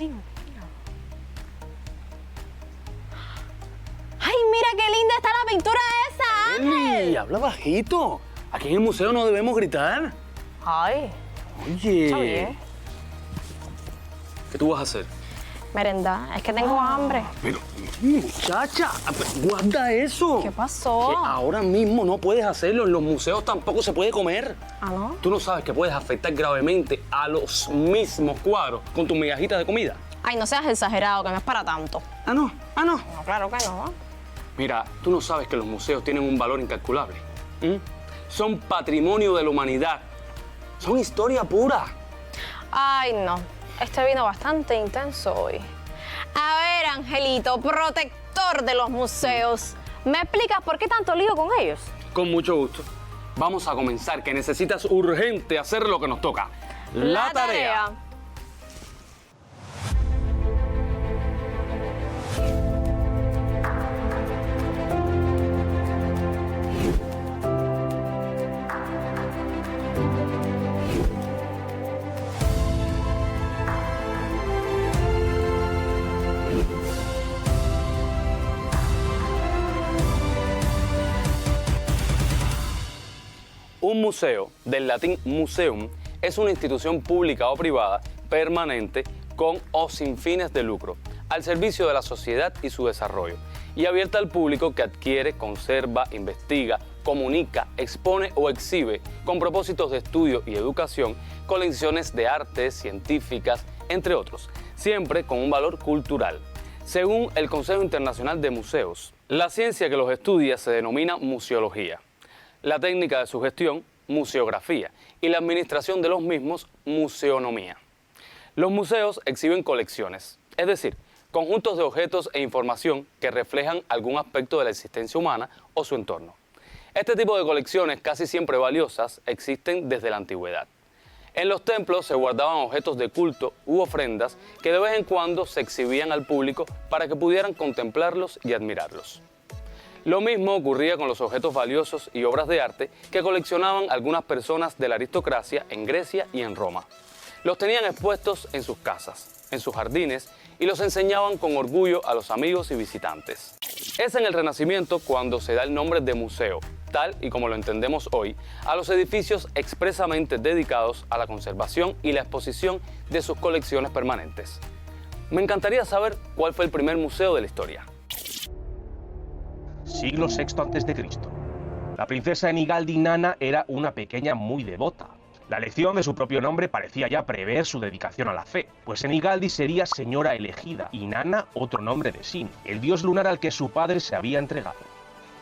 Ay, mira. ¡Ay, mira qué linda está la pintura esa, Ángel! ¡Ey! ¡Habla bajito! Aquí en el museo no debemos gritar. Ay, Oye. está bien. ¿Qué tú vas a hacer? Merenda, es que tengo hambre. Pero, muchacha, guarda eso. ¿Qué pasó? Que ahora mismo no puedes hacerlo. En los museos tampoco se puede comer. ¿Ah, no? ¿Tú no sabes que puedes afectar gravemente a los mismos cuadros con tus migajitas de comida? Ay, no seas exagerado, que no es para tanto. Ah, no. Ah, no. No, claro que no. Mira, tú no sabes que los museos tienen un valor incalculable. Son patrimonio de la humanidad. Son historia pura. Ay, no. Este vino bastante intenso hoy. A ver, Angelito, protector de los museos, ¿me explicas por qué tanto lío con ellos? Con mucho gusto. Vamos a comenzar, que necesitas urgente hacer lo que nos toca. La tarea. Un museo, del latín museum, es una institución pública o privada permanente con o sin fines de lucro, al servicio de la sociedad y su desarrollo, y abierta al público que adquiere, conserva, investiga, comunica, expone o exhibe, con propósitos de estudio y educación, colecciones de artes, científicas, entre otros, siempre con un valor cultural. Según el Consejo Internacional de Museos, la ciencia que los estudia se denomina museología. La técnica de su gestión, museografía, y la administración de los mismos, museonomía. Los museos exhiben colecciones, es decir, conjuntos de objetos e información que reflejan algún aspecto de la existencia humana o su entorno. Este tipo de colecciones, casi siempre valiosas, existen desde la antigüedad. En los templos se guardaban objetos de culto u ofrendas que de vez en cuando se exhibían al público para que pudieran contemplarlos y admirarlos. Lo mismo ocurría con los objetos valiosos y obras de arte que coleccionaban algunas personas de la aristocracia en Grecia y en Roma. Los tenían expuestos en sus casas, en sus jardines y los enseñaban con orgullo a los amigos y visitantes. Es en el Renacimiento cuando se da el nombre de museo, tal y como lo entendemos hoy, a los edificios expresamente dedicados a la conservación y la exposición de sus colecciones permanentes. Me encantaría saber cuál fue el primer museo de la historia. Siglo VI a.C. La princesa Enigaldi Nana era una pequeña muy devota. La elección de su propio nombre parecía ya prever su dedicación a la fe, pues Enigaldi sería señora elegida y Nana otro nombre de Sin, el dios lunar al que su padre se había entregado.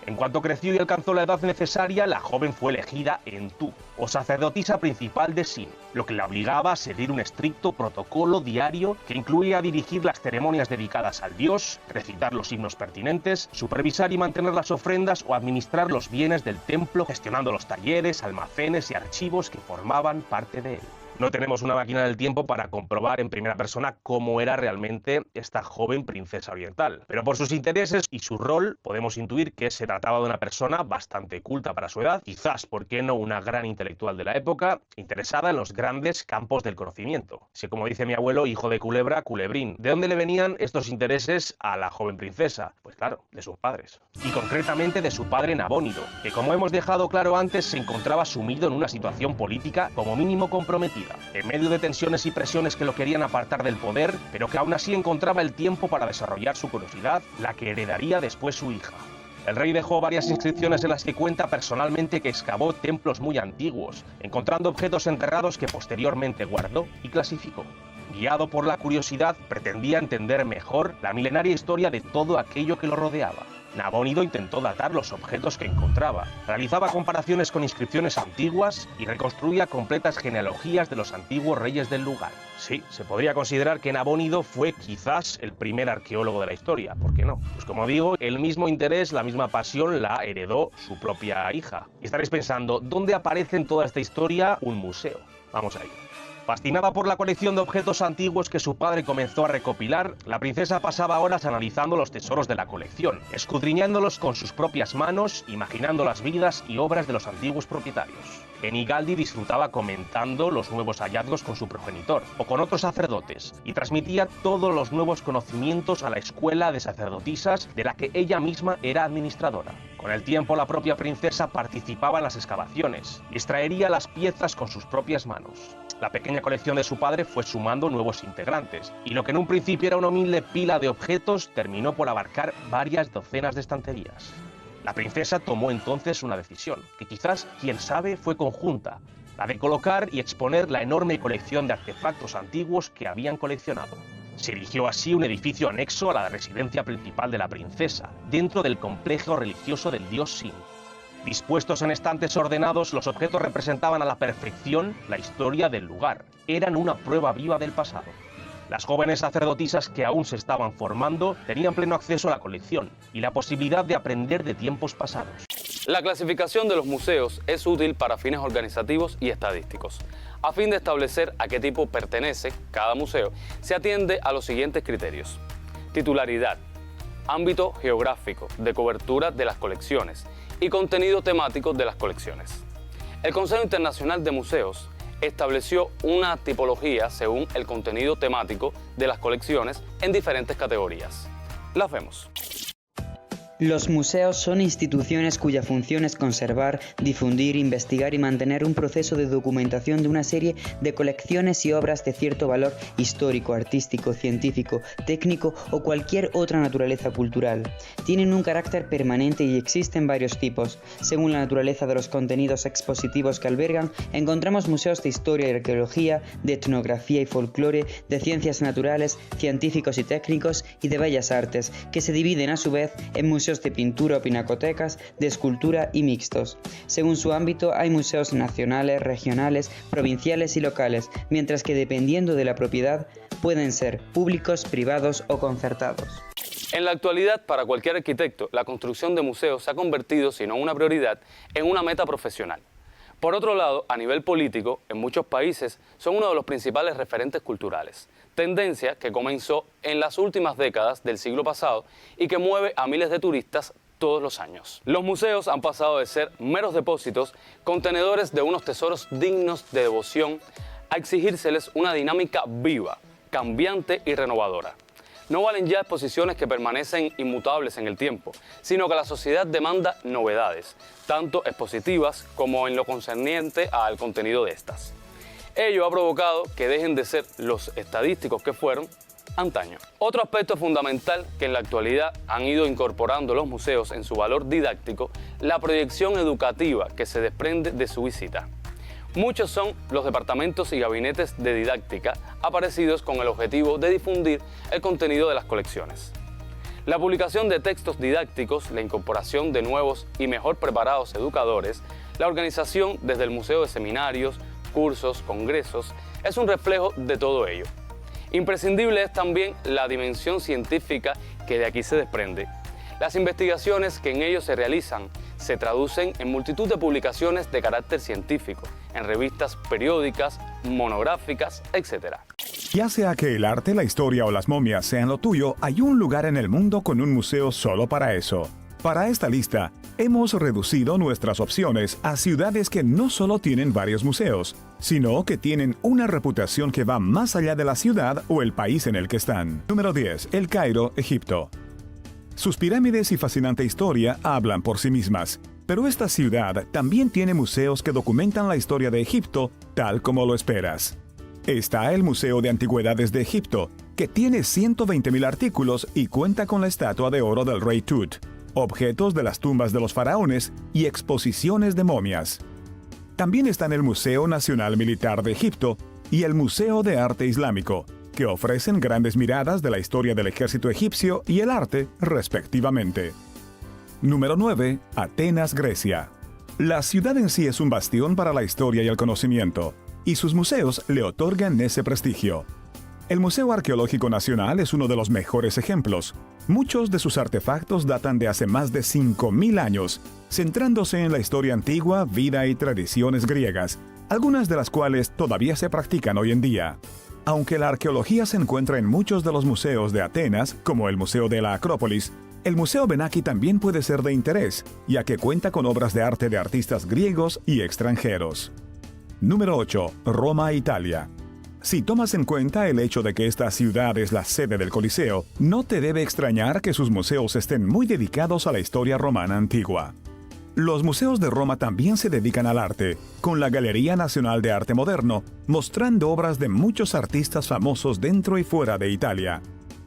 En cuanto creció y alcanzó la edad necesaria, la joven fue elegida Entu, o sacerdotisa principal de Sin, lo que la obligaba a seguir un estricto protocolo diario que incluía dirigir las ceremonias dedicadas al dios, recitar los himnos pertinentes, supervisar y mantener las ofrendas o administrar los bienes del templo, gestionando los talleres, almacenes y archivos que formaban parte de él. No tenemos una máquina del tiempo para comprobar en primera persona cómo era realmente esta joven princesa oriental, pero por sus intereses y su rol podemos intuir que se trataba de una persona bastante culta para su edad, quizás, ¿por qué no?, una gran intelectual de la época, interesada en los grandes campos del conocimiento. Si, como dice mi abuelo, hijo de culebra, culebrín. ¿De dónde le venían estos intereses a la joven princesa? Pues claro, de sus padres. Y concretamente de su padre Nabónido, que, como hemos dejado claro antes, se encontraba sumido en una situación política como mínimo comprometida, en medio de tensiones y presiones que lo querían apartar del poder, pero que aún así encontraba el tiempo para desarrollar su curiosidad, la que heredaría después su hija. El rey dejó varias inscripciones en las que cuenta personalmente que excavó templos muy antiguos, encontrando objetos enterrados que posteriormente guardó y clasificó. Guiado por la curiosidad, pretendía entender mejor la milenaria historia de todo aquello que lo rodeaba. Nabónido intentó datar los objetos que encontraba, realizaba comparaciones con inscripciones antiguas y reconstruía completas genealogías de los antiguos reyes del lugar. Sí, se podría considerar que Nabónido fue quizás el primer arqueólogo de la historia, ¿por qué no? Pues como digo, el mismo interés, la misma pasión la heredó su propia hija. Y estaréis pensando, ¿dónde aparece en toda esta historia un museo? Vamos a ello. Fascinada por la colección de objetos antiguos que su padre comenzó a recopilar, la princesa pasaba horas analizando los tesoros de la colección, escudriñándolos con sus propias manos, imaginando las vidas y obras de los antiguos propietarios. Enigaldi disfrutaba comentando los nuevos hallazgos con su progenitor o con otros sacerdotes y transmitía todos los nuevos conocimientos a la escuela de sacerdotisas de la que ella misma era administradora. Con el tiempo, la propia princesa participaba en las excavaciones y extraería las piezas con sus propias manos. La pequeña colección de su padre fue sumando nuevos integrantes, y lo que en un principio era una humilde pila de objetos terminó por abarcar varias docenas de estanterías. La princesa tomó entonces una decisión, que quizás, quién sabe, fue conjunta, la de colocar y exponer la enorme colección de artefactos antiguos que habían coleccionado. Se erigió así un edificio anexo a la residencia principal de la princesa, dentro del complejo religioso del dios Sin. Dispuestos en estantes ordenados, los objetos representaban a la perfección la historia del lugar. Eran una prueba viva del pasado. Las jóvenes sacerdotisas que aún se estaban formando tenían pleno acceso a la colección y la posibilidad de aprender de tiempos pasados. La clasificación de los museos es útil para fines organizativos y estadísticos. A fin de establecer a qué tipo pertenece cada museo, se atiende a los siguientes criterios: titularidad, ámbito geográfico de cobertura de las colecciones y contenido temático de las colecciones. El Consejo Internacional de Museos estableció una tipología según el contenido temático de las colecciones en diferentes categorías. Las vemos. Los museos son instituciones cuya función es conservar, difundir, investigar y mantener un proceso de documentación de una serie de colecciones y obras de cierto valor histórico, artístico, científico, técnico o cualquier otra naturaleza cultural. Tienen un carácter permanente y existen varios tipos. Según la naturaleza de los contenidos expositivos que albergan, encontramos museos de historia y arqueología, de etnografía y folclore, de ciencias naturales, científicos y técnicos y de bellas artes, que se dividen a su vez en museos de pintura o pinacotecas, de escultura y mixtos. Según su ámbito, hay museos nacionales, regionales, provinciales y locales, mientras que dependiendo de la propiedad pueden ser públicos, privados o concertados. En la actualidad, para cualquier arquitecto, la construcción de museos se ha convertido, si no una prioridad, en una meta profesional. Por otro lado, a nivel político, en muchos países son uno de los principales referentes culturales, tendencia que comenzó en las últimas décadas del siglo pasado y que mueve a miles de turistas todos los años. Los museos han pasado de ser meros depósitos, contenedores de unos tesoros dignos de devoción, a exigírseles una dinámica viva, cambiante y renovadora. No valen ya exposiciones que permanecen inmutables en el tiempo, sino que la sociedad demanda novedades, tanto expositivas como en lo concerniente al contenido de estas. Ello ha provocado que dejen de ser los estadísticos que fueron antaño. Otro aspecto fundamental que en la actualidad han ido incorporando los museos en su valor didáctico, la proyección educativa que se desprende de su visita. Muchos son los departamentos y gabinetes de didáctica aparecidos con el objetivo de difundir el contenido de las colecciones. La publicación de textos didácticos, la incorporación de nuevos y mejor preparados educadores, la organización desde el museo de seminarios, cursos, congresos, es un reflejo de todo ello. Imprescindible es también la dimensión científica que de aquí se desprende. Las investigaciones que en ellos se realizan se traducen en multitud de publicaciones de carácter científico, en revistas periódicas, monográficas, etc. Ya sea que el arte, la historia o las momias sean lo tuyo, hay un lugar en el mundo con un museo solo para eso. Para esta lista, hemos reducido nuestras opciones a ciudades que no solo tienen varios museos, sino que tienen una reputación que va más allá de la ciudad o el país en el que están. Número 10. El Cairo, Egipto. Sus pirámides y fascinante historia hablan por sí mismas, pero esta ciudad también tiene museos que documentan la historia de Egipto tal como lo esperas. Está el Museo de Antigüedades de Egipto, que tiene 120.000 artículos y cuenta con la estatua de oro del rey Tut, objetos de las tumbas de los faraones y exposiciones de momias. También están el Museo Nacional Militar de Egipto y el Museo de Arte Islámico, que ofrecen grandes miradas de la historia del ejército egipcio y el arte, respectivamente. Número 9. Atenas, Grecia. La ciudad en sí es un bastión para la historia y el conocimiento, y sus museos le otorgan ese prestigio. El Museo Arqueológico Nacional es uno de los mejores ejemplos. Muchos de sus artefactos datan de hace más de 5.000 años, centrándose en la historia antigua, vida y tradiciones griegas, algunas de las cuales todavía se practican hoy en día. Aunque la arqueología se encuentra en muchos de los museos de Atenas, como el Museo de la Acrópolis, El Museo Benaki también puede ser de interés, ya que cuenta con obras de arte de artistas griegos y extranjeros. Número 8. Roma, Italia. Si tomas en cuenta el hecho de que esta ciudad es la sede del Coliseo, no te debe extrañar que sus museos estén muy dedicados a la historia romana antigua. Los museos de Roma también se dedican al arte, con la Galería Nacional de Arte Moderno, mostrando obras de muchos artistas famosos dentro y fuera de Italia.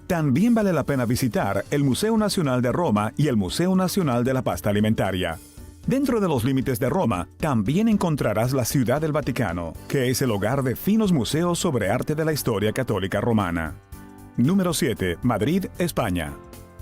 También vale la pena visitar el Museo Nacional de Roma y el Museo Nacional de la Pasta Alimentaria. Dentro de los límites de Roma, también encontrarás la Ciudad del Vaticano, que es el hogar de finos museos sobre arte de la historia católica romana. Número 7. Madrid, España.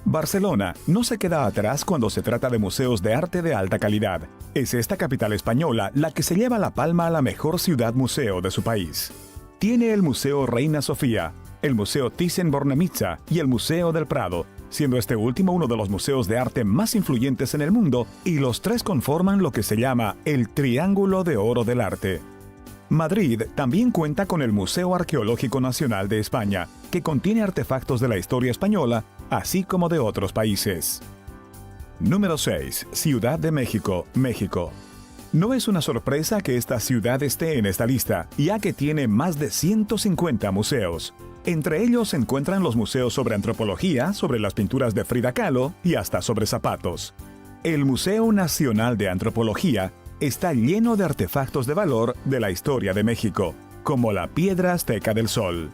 Barcelona no se queda atrás cuando se trata de museos de arte de alta calidad. Es esta capital española la que se lleva la palma a la mejor ciudad-museo de su país. Tiene el Museo Reina Sofía, el Museo Thyssen-Bornemisza y el Museo del Prado, siendo este último uno de los museos de arte más influyentes en el mundo, y los tres conforman lo que se llama el Triángulo de Oro del Arte. Madrid también cuenta con el Museo Arqueológico Nacional de España, que contiene artefactos de la historia española, así como de otros países. Número 6. Ciudad de México, México. No es una sorpresa que esta ciudad esté en esta lista, ya que tiene más de 150 museos. Entre ellos se encuentran los museos sobre antropología, sobre las pinturas de Frida Kahlo y hasta sobre zapatos. El Museo Nacional de Antropología está lleno de artefactos de valor de la historia de México, como la Piedra Azteca del Sol.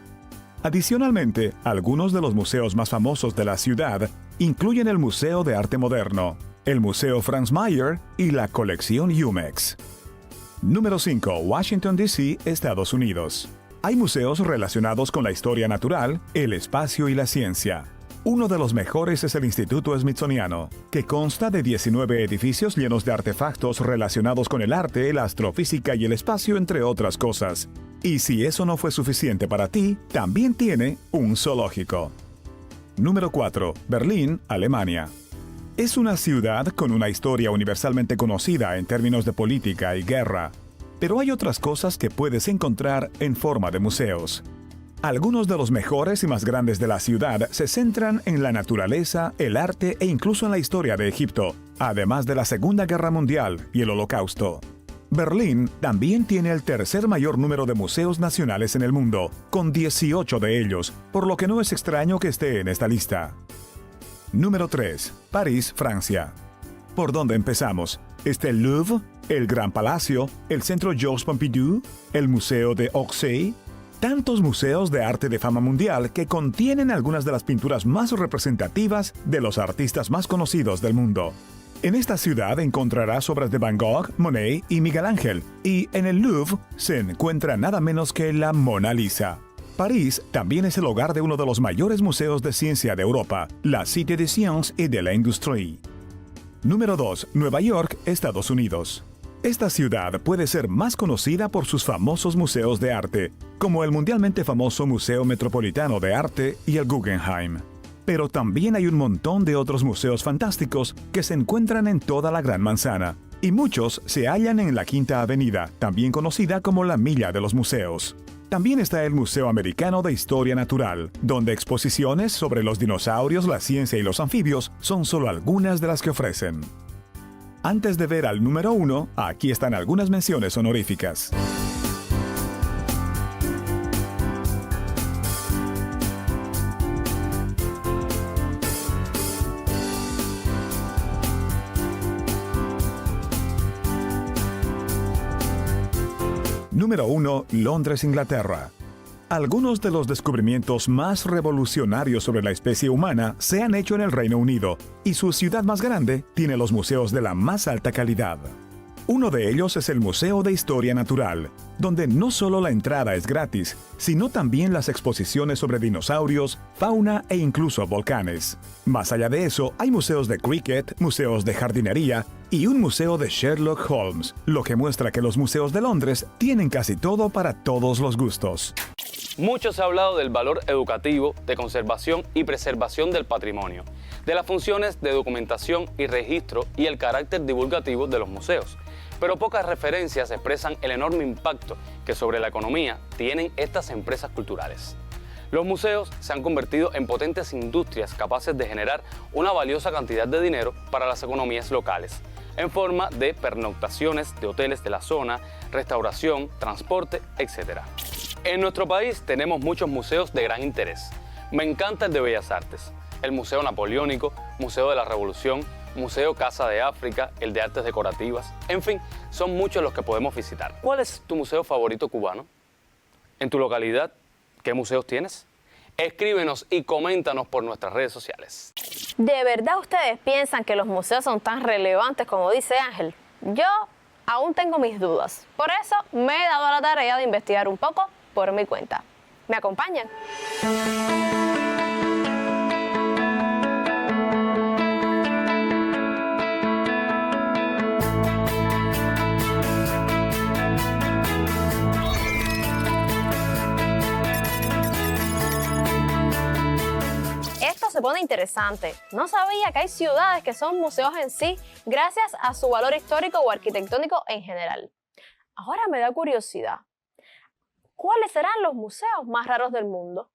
Adicionalmente, algunos de los museos más famosos de la ciudad incluyen el Museo de Arte Moderno, el Museo Franz Mayer y la colección Jumex. Número 5. Washington, D.C., Estados Unidos. Hay museos relacionados con la historia natural, el espacio y la ciencia. Uno de los mejores es el Instituto Smithsoniano, que consta de 19 edificios llenos de artefactos relacionados con el arte, la astrofísica y el espacio, entre otras cosas. Y si eso no fue suficiente para ti, también tiene un zoológico. Número 4. Berlín, Alemania. Es una ciudad con una historia universalmente conocida en términos de política y guerra. Pero hay otras cosas que puedes encontrar en forma de museos. Algunos de los mejores y más grandes de la ciudad se centran en la naturaleza, el arte e incluso en la historia de Egipto, además de la Segunda Guerra Mundial y el Holocausto. Berlín también tiene el tercer mayor número de museos nacionales en el mundo, con 18 de ellos, por lo que no es extraño que esté en esta lista. Número 3. París, Francia. ¿Por dónde empezamos? Está el Louvre, el Gran Palacio, el Centro Georges Pompidou, el Museo de Orsay. Tantos museos de arte de fama mundial que contienen algunas de las pinturas más representativas de los artistas más conocidos del mundo. En esta ciudad encontrarás obras de Van Gogh, Monet y Miguel Ángel, y en el Louvre se encuentra nada menos que la Mona Lisa. París también es el hogar de uno de los mayores museos de ciencia de Europa, la Cité des Sciences et de l'Industrie. Número 2. Nueva York, Estados Unidos. Esta ciudad puede ser más conocida por sus famosos museos de arte, como el mundialmente famoso Museo Metropolitano de Arte y el Guggenheim. Pero también hay un montón de otros museos fantásticos que se encuentran en toda la Gran Manzana, y muchos se hallan en la Quinta Avenida, también conocida como la Milla de los Museos. También está el Museo Americano de Historia Natural, donde exposiciones sobre los dinosaurios, la ciencia y los anfibios son solo algunas de las que ofrecen. Antes de ver al número 1, aquí están algunas menciones honoríficas. Número 1. Londres, Inglaterra. Algunos de los descubrimientos más revolucionarios sobre la especie humana se han hecho en el Reino Unido, y su ciudad más grande tiene los museos de la más alta calidad. Uno de ellos es el Museo de Historia Natural, donde no solo la entrada es gratis, sino también las exposiciones sobre dinosaurios, fauna e incluso volcanes. Más allá de eso, hay museos de cricket, museos de jardinería y un museo de Sherlock Holmes, lo que muestra que los museos de Londres tienen casi todo para todos los gustos. Mucho se ha hablado del valor educativo, de conservación y preservación del patrimonio, de las funciones de documentación y registro y el carácter divulgativo de los museos. Pero pocas referencias expresan el enorme impacto que sobre la economía tienen estas empresas culturales. Los museos se han convertido en potentes industrias capaces de generar una valiosa cantidad de dinero para las economías locales, en forma de pernoctaciones de hoteles de la zona, restauración, transporte, etc. En nuestro país tenemos muchos museos de gran interés. Me encanta el de Bellas Artes, el Museo Napoleónico, Museo de la Revolución, Museo Casa de África, el de Artes Decorativas, en fin, son muchos los que podemos visitar. ¿Cuál es tu museo favorito cubano? ¿En tu localidad? ¿Qué museos tienes? Escríbenos y coméntanos por nuestras redes sociales. ¿De verdad ustedes piensan que los museos son tan relevantes como dice Ángel? Yo aún tengo mis dudas. Por eso me he dado a la tarea de investigar un poco por mi cuenta. ¿Me acompañan? Esto se pone interesante. No sabía que hay ciudades que son museos en sí gracias a su valor histórico o arquitectónico en general. Ahora me da curiosidad. ¿Cuáles serán los museos más raros del mundo?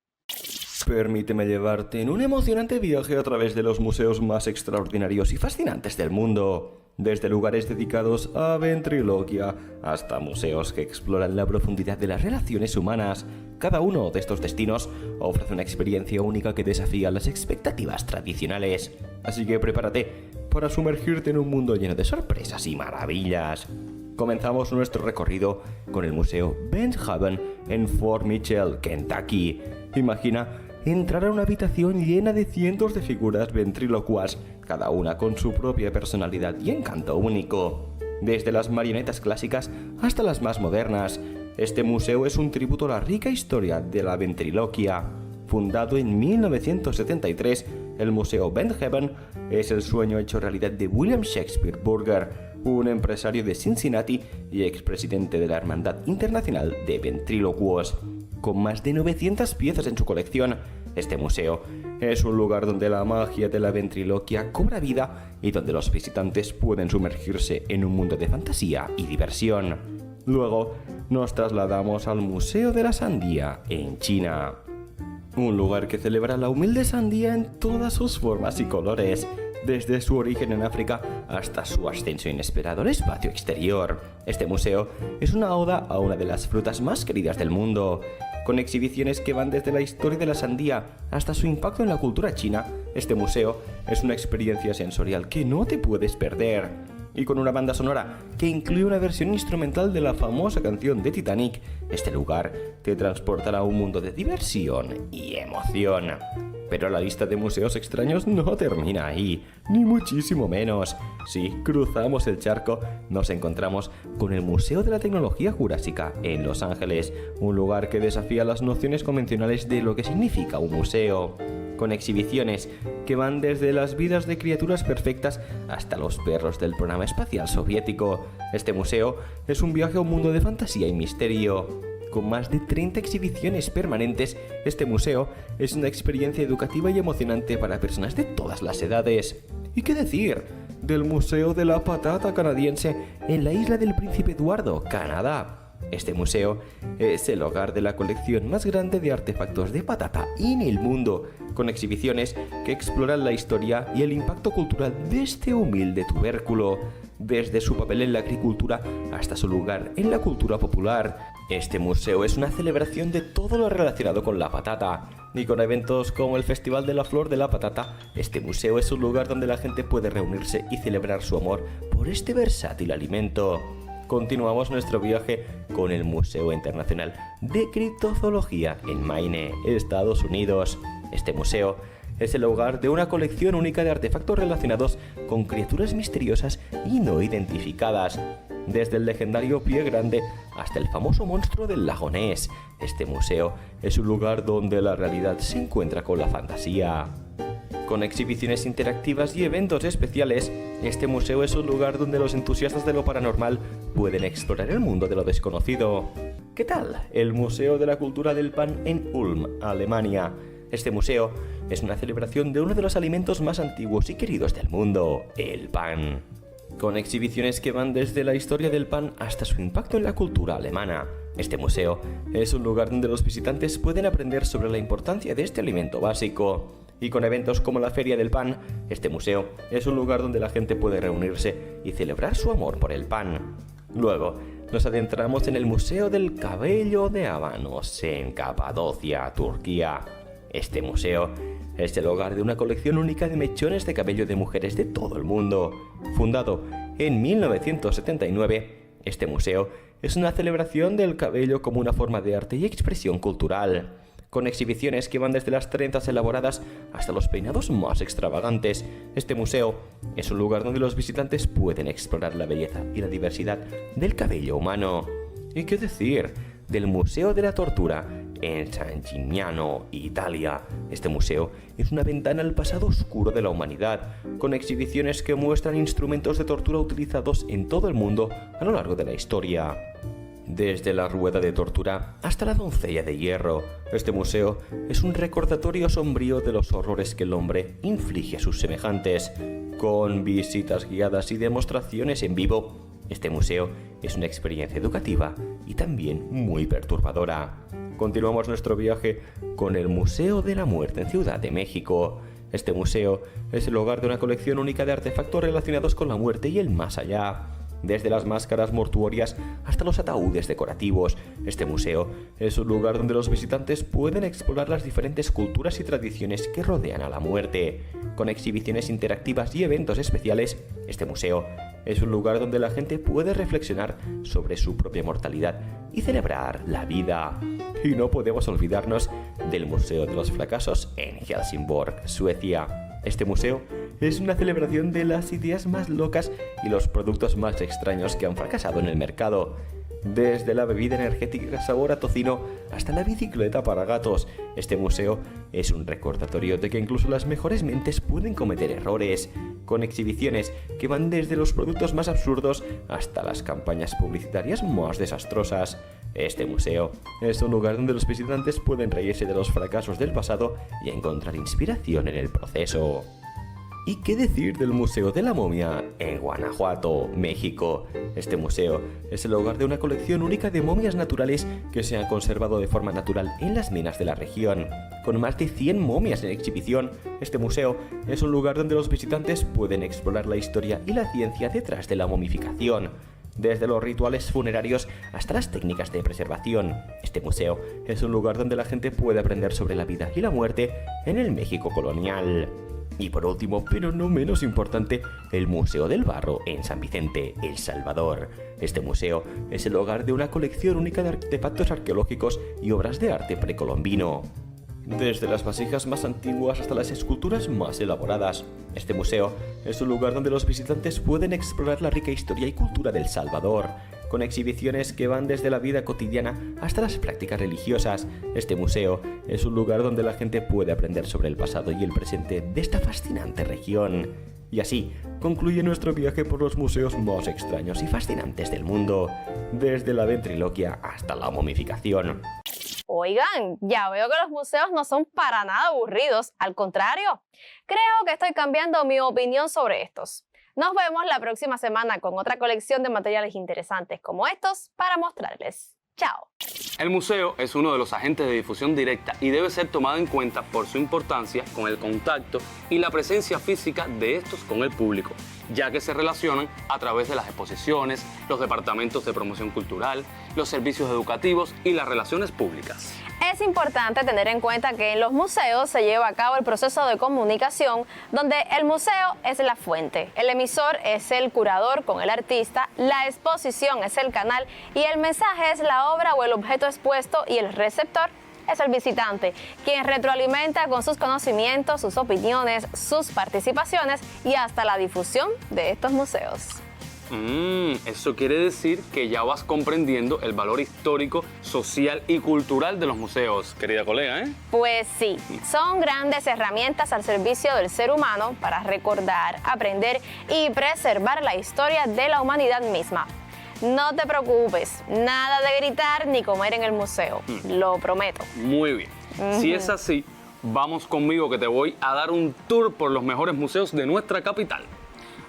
Permíteme llevarte en un emocionante viaje a través de los museos más extraordinarios y fascinantes del mundo. Desde lugares dedicados a ventriloquia hasta museos que exploran la profundidad de las relaciones humanas. Cada uno de estos destinos ofrece una experiencia única que desafía las expectativas tradicionales. Así que prepárate para sumergirte en un mundo lleno de sorpresas y maravillas. Comenzamos nuestro recorrido con el Museo Benhaven en Fort Mitchell, Kentucky. Imagina entrar a una habitación llena de cientos de figuras ventrílocuas, cada una con su propia personalidad y encanto único. Desde las marionetas clásicas hasta las más modernas, este museo es un tributo a la rica historia de la ventriloquia. Fundado en 1973, el Museo Benhaven es el sueño hecho realidad de William Shakespeare Burger, un empresario de Cincinnati y expresidente de la Hermandad Internacional de Ventrílocuos. Con más de 900 piezas en su colección, este museo es un lugar donde la magia de la ventriloquia cobra vida y donde los visitantes pueden sumergirse en un mundo de fantasía y diversión. Luego nos trasladamos al Museo de la Sandía en China. Un lugar que celebra la humilde sandía en todas sus formas y colores, desde su origen en África hasta su ascenso inesperado al espacio exterior. Este museo es una oda a una de las frutas más queridas del mundo. Con exhibiciones que van desde la historia de la sandía hasta su impacto en la cultura china, este museo es una experiencia sensorial que no te puedes perder. Y con una banda sonora que incluye una versión instrumental de la famosa canción de Titanic, este lugar te transportará a un mundo de diversión y emoción. Pero la lista de museos extraños no termina ahí, ni muchísimo menos. Si cruzamos el charco, nos encontramos con el Museo de la Tecnología Jurásica en Los Ángeles, un lugar que desafía las nociones convencionales de lo que significa un museo. Con exhibiciones que van desde las vidas de criaturas perfectas hasta los perros del programa espacial soviético. Este museo es un viaje a un mundo de fantasía y misterio. Con más de 30 exhibiciones permanentes, este museo es una experiencia educativa y emocionante para personas de todas las edades. ¿Y qué decir del Museo de la Patata canadiense en la isla del Príncipe Eduardo, Canadá? Este museo es el hogar de la colección más grande de artefactos de patata en el mundo, con exhibiciones que exploran la historia y el impacto cultural de este humilde tubérculo, desde su papel en la agricultura hasta su lugar en la cultura popular. Este museo es una celebración de todo lo relacionado con la patata, y con eventos como el Festival de la Flor de la Patata, este museo es un lugar donde la gente puede reunirse y celebrar su amor por este versátil alimento. Continuamos nuestro viaje con el Museo Internacional de Criptozoología en Maine, Estados Unidos. Este museo es el hogar de una colección única de artefactos relacionados con criaturas misteriosas y no identificadas. Desde el legendario pie grande hasta el famoso monstruo del lago Ness, este museo es un lugar donde la realidad se encuentra con la fantasía. Con exhibiciones interactivas y eventos especiales, este museo es un lugar donde los entusiastas de lo paranormal pueden explorar el mundo de lo desconocido. ¿Qué tal el Museo de la Cultura del Pan en Ulm, Alemania? Este museo es una celebración de uno de los alimentos más antiguos y queridos del mundo, el pan. Con exhibiciones que van desde la historia del pan hasta su impacto en la cultura alemana. Este museo es un lugar donde los visitantes pueden aprender sobre la importancia de este alimento básico. Y con eventos como la Feria del Pan, este museo es un lugar donde la gente puede reunirse y celebrar su amor por el pan. Luego, nos adentramos en el Museo del Cabello de Abanos, en Capadocia, Turquía. Este museo es el hogar de una colección única de mechones de cabello de mujeres de todo el mundo. Fundado en 1979, este museo es una celebración del cabello como una forma de arte y expresión cultural, con exhibiciones que van desde las trenzas elaboradas hasta los peinados más extravagantes. Este museo es un lugar donde los visitantes pueden explorar la belleza y la diversidad del cabello humano. ¿Y qué decir del Museo de la Tortura en San Gimignano, Italia? Este museo es una ventana al pasado oscuro de la humanidad, con exhibiciones que muestran instrumentos de tortura utilizados en todo el mundo a lo largo de la historia. Desde la rueda de tortura hasta la doncella de hierro, este museo es un recordatorio sombrío de los horrores que el hombre inflige a sus semejantes. Con visitas guiadas y demostraciones en vivo, este museo es una experiencia educativa y también muy perturbadora. Continuamos nuestro viaje con el Museo de la Muerte en Ciudad de México. Este museo es el hogar de una colección única de artefactos relacionados con la muerte y el más allá. Desde las máscaras mortuorias hasta los ataúdes decorativos, este museo es un lugar donde los visitantes pueden explorar las diferentes culturas y tradiciones que rodean a la muerte. Con exhibiciones interactivas y eventos especiales, este museo es un lugar donde la gente puede reflexionar sobre su propia mortalidad y celebrar la vida. Y no podemos olvidarnos del Museo de los Fracasos en Helsingborg, Suecia. Este museo es una celebración de las ideas más locas y los productos más extraños que han fracasado en el mercado. Desde la bebida energética sabor a tocino hasta la bicicleta para gatos, este museo es un recordatorio de que incluso las mejores mentes pueden cometer errores, con exhibiciones que van desde los productos más absurdos hasta las campañas publicitarias más desastrosas. Este museo es un lugar donde los visitantes pueden reírse de los fracasos del pasado y encontrar inspiración en el proceso. ¿Y qué decir del Museo de la Momia en Guanajuato, México? Este museo es el hogar de una colección única de momias naturales que se han conservado de forma natural en las minas de la región. Con más de 100 momias en exhibición, este museo es un lugar donde los visitantes pueden explorar la historia y la ciencia detrás de la momificación. Desde los rituales funerarios hasta las técnicas de preservación, este museo es un lugar donde la gente puede aprender sobre la vida y la muerte en el México colonial. Y por último, pero no menos importante, el Museo del Barro en San Vicente, El Salvador. Este museo es el hogar de una colección única de artefactos arqueológicos y obras de arte precolombino. Desde las vasijas más antiguas hasta las esculturas más elaboradas, este museo es un lugar donde los visitantes pueden explorar la rica historia y cultura del Salvador, con exhibiciones que van desde la vida cotidiana hasta las prácticas religiosas. Este museo es un lugar donde la gente puede aprender sobre el pasado y el presente de esta fascinante región. Y así concluye nuestro viaje por los museos más extraños y fascinantes del mundo, desde la ventriloquia hasta la momificación. Oigan, ya veo que los museos no son para nada aburridos, al contrario, creo que estoy cambiando mi opinión sobre estos. Nos vemos la próxima semana con otra colección de materiales interesantes como estos para mostrarles. ¡Chao! El museo es uno de los agentes de difusión directa y debe ser tomado en cuenta por su importancia con el contacto y la presencia física de estos con el público, ya que se relacionan a través de las exposiciones, los departamentos de promoción cultural, los servicios educativos y las relaciones públicas. Es importante tener en cuenta que en los museos se lleva a cabo el proceso de comunicación, donde el museo es la fuente, el emisor es el curador con el artista, la exposición es el canal y el mensaje es la obra o el objeto expuesto y el receptor es el visitante, quien retroalimenta con sus conocimientos, sus opiniones, sus participaciones y hasta la difusión de estos museos. Eso quiere decir que ya vas comprendiendo el valor histórico, social y cultural de los museos, querida colega, ¿eh? Pues sí, son grandes herramientas al servicio del ser humano para recordar, aprender y preservar la historia de la humanidad misma. No te preocupes, nada de gritar ni comer en el museo, lo prometo. Muy bien. Si es así, vamos conmigo que te voy a dar un tour por los mejores museos de nuestra capital.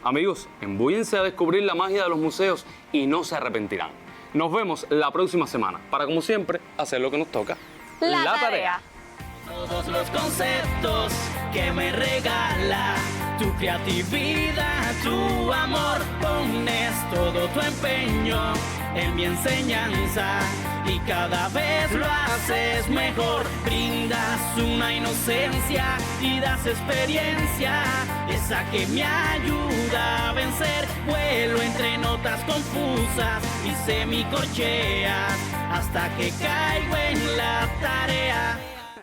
Amigos, embúyense a descubrir la magia de los museos y no se arrepentirán. Nos vemos la próxima semana para, como siempre, hacer lo que nos toca. La tarea. Todos los conceptos que me regala tu creatividad, tu amor, pones todo tu empeño en mi enseñanza y cada vez lo haces mejor. Brindas una inocencia y das experiencia, esa que me ayuda a vencer. Vuelo entre notas confusas y semicorcheas hasta que caigo en la tarea.